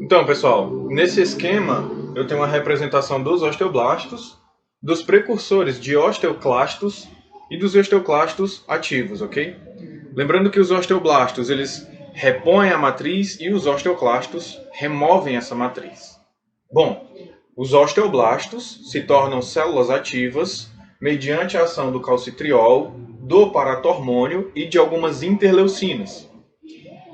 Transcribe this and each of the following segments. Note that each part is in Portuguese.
Então, pessoal, nesse esquema eu tenho uma representação dos osteoblastos, dos precursores de osteoclastos e dos osteoclastos ativos, ok? Lembrando que os osteoblastos eles repõem a matriz e os osteoclastos removem essa matriz. Bom, os osteoblastos se tornam células ativas mediante a ação do calcitriol, do paratormônio e de algumas interleucinas.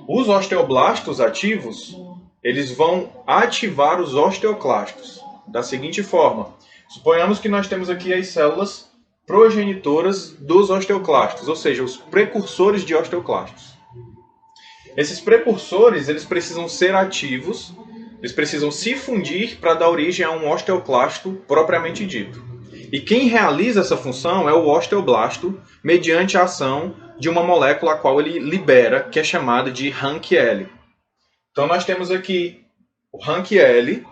Os osteoblastos ativos, eles vão ativar os osteoclastos da seguinte forma. Suponhamos que nós temos aqui as células progenitoras dos osteoclastos, ou seja, os precursores de osteoclastos. Esses precursores, eles precisam ser ativos, eles precisam se fundir para dar origem a um osteoclasto propriamente dito. E quem realiza essa função é o osteoblasto, mediante a ação de uma molécula a qual ele libera, que é chamada de RANKL. Então nós temos aqui o RANKL,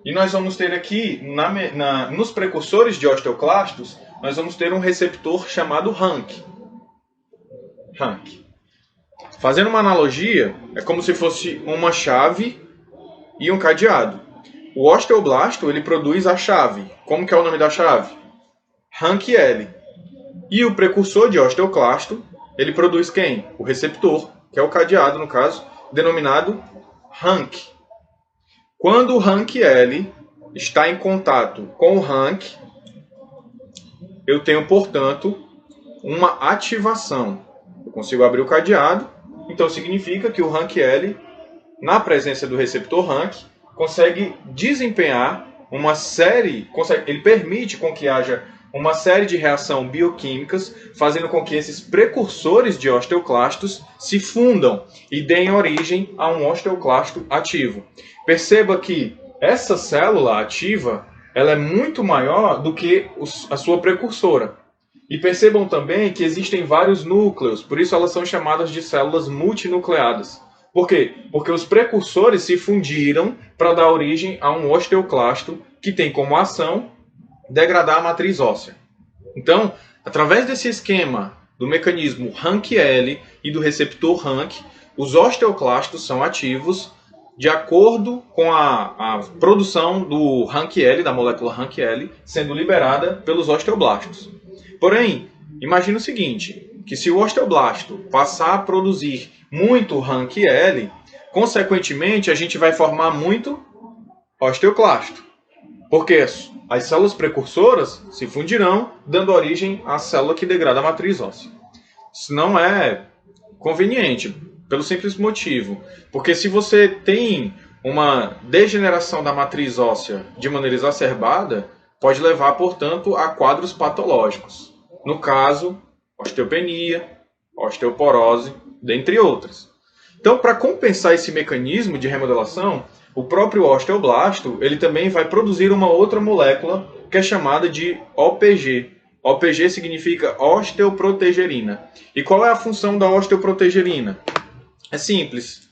e nós vamos ter aqui, nos precursores de osteoclastos, nós vamos ter um receptor chamado RANK. Fazendo uma analogia, é como se fosse uma chave e um cadeado. O osteoblasto ele produz a chave. Como que é o nome da chave? RANKL. E o precursor de osteoclasto, ele produz quem? O receptor, que é o cadeado, no caso, denominado RANK. Quando o RANKL está em contato com o RANK, eu tenho, portanto, uma ativação. Eu consigo abrir o cadeado, então significa que o RANKL, na presença do receptor RANK, consegue desempenhar uma série, ele permite com que haja uma série de reações bioquímicas, fazendo com que esses precursores de osteoclastos se fundam e deem origem a um osteoclasto ativo. Perceba que essa célula ativa ela é muito maior do que a sua precursora. E percebam também que existem vários núcleos, por isso elas são chamadas de células multinucleadas. Por quê? Porque os precursores se fundiram para dar origem a um osteoclasto que tem como ação degradar a matriz óssea. Então, através desse esquema do mecanismo RANKL e do receptor RANK, os osteoclastos são ativos de acordo com a produção do RANKL, da molécula RANKL, sendo liberada pelos osteoblastos. Porém, imagine o seguinte, que se o osteoblasto passar a produzir muito RANKL, consequentemente a gente vai formar muito osteoclasto. Porque as células precursoras se fundirão, dando origem à célula que degrada a matriz óssea. Isso não é conveniente, pelo simples motivo. Porque se você tem uma degeneração da matriz óssea de maneira exacerbada, pode levar, portanto, a quadros patológicos. No caso, osteopenia, osteoporose, dentre outras. Então, para compensar esse mecanismo de remodelação, o próprio osteoblasto ele também vai produzir uma outra molécula que é chamada de OPG. OPG significa osteoprotegerina. E qual é a função da osteoprotegerina? É simples.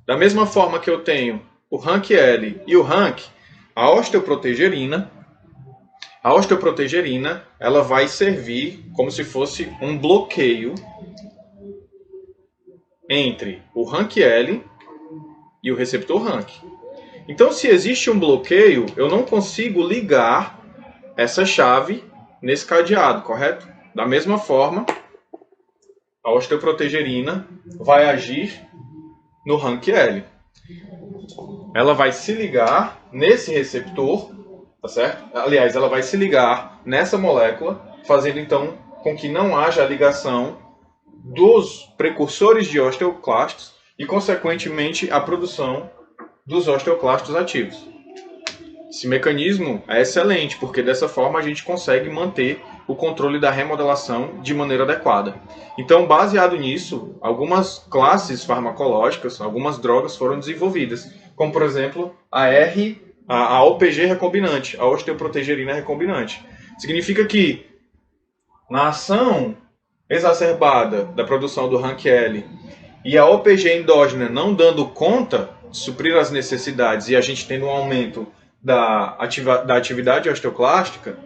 Da mesma forma que eu tenho o RANKL e o RANK, a osteoprotegerina ela vai servir como se fosse um bloqueio entre o RANKL e o receptor RANK. Então, se existe um bloqueio, eu não consigo ligar essa chave nesse cadeado, correto? Da mesma forma, a osteoprotegerina vai agir no RANKL. Ela vai se ligar nesse receptor, tá certo? Aliás, ela vai se ligar nessa molécula, fazendo então com que não haja a ligação dos precursores de osteoclastos e, consequentemente, a produção dos osteoclastos ativos. Esse mecanismo é excelente, porque dessa forma a gente consegue manter o controle da remodelação de maneira adequada. Então, baseado nisso, algumas classes farmacológicas, algumas drogas foram desenvolvidas, como por exemplo a OPG recombinante, a osteoprotegerina recombinante. Significa que na ação exacerbada da produção do RANKL e a OPG endógena não dando conta de suprir as necessidades e a gente tendo um aumento da atividade osteoclástica,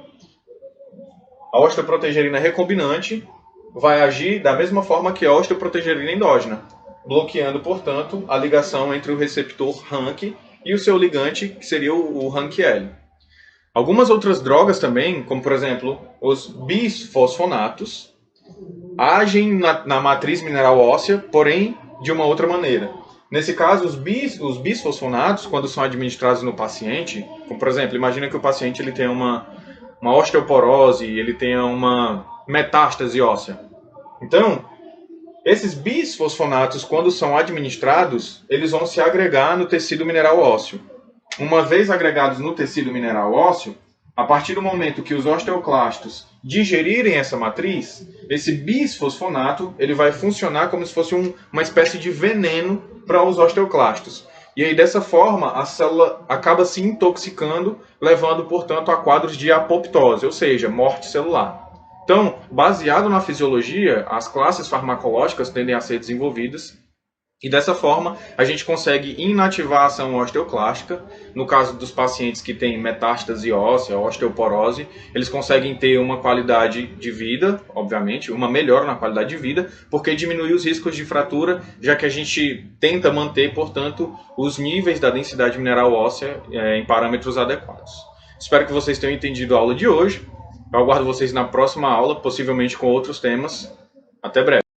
a osteoprotegerina recombinante vai agir da mesma forma que a osteoprotegerina endógena. bloqueando, portanto, a ligação entre o receptor RANK e o seu ligante, que seria o RANKL. Algumas outras drogas também, como por exemplo os bisfosfonatos, agem na matriz mineral óssea, porém de uma outra maneira. Nesse caso, os bisfosfonatos, quando são administrados no paciente, como por exemplo, imagina que o paciente ele tem uma osteoporose, ele tenha uma metástase óssea. Então, esses bisfosfonatos, quando são administrados, eles vão se agregar no tecido mineral ósseo. Uma vez agregados no tecido mineral ósseo, a partir do momento que os osteoclastos digerirem essa matriz, esse bisfosfonato ele vai funcionar como se fosse uma espécie de veneno para os osteoclastos. E aí, dessa forma, a célula acaba se intoxicando, levando, portanto, a quadros de apoptose, ou seja, morte celular. Então, baseado na fisiologia, as classes farmacológicas tendem a ser desenvolvidas e dessa forma a gente consegue inativar a ação osteoclástica. No caso dos pacientes que têm metástase óssea, osteoporose, eles conseguem ter uma qualidade de vida, obviamente, uma melhora na qualidade de vida, porque diminui os riscos de fratura, já que a gente tenta manter, portanto, os níveis da densidade mineral óssea em parâmetros adequados. Espero que vocês tenham entendido a aula de hoje. Eu aguardo vocês na próxima aula, possivelmente com outros temas. Até breve.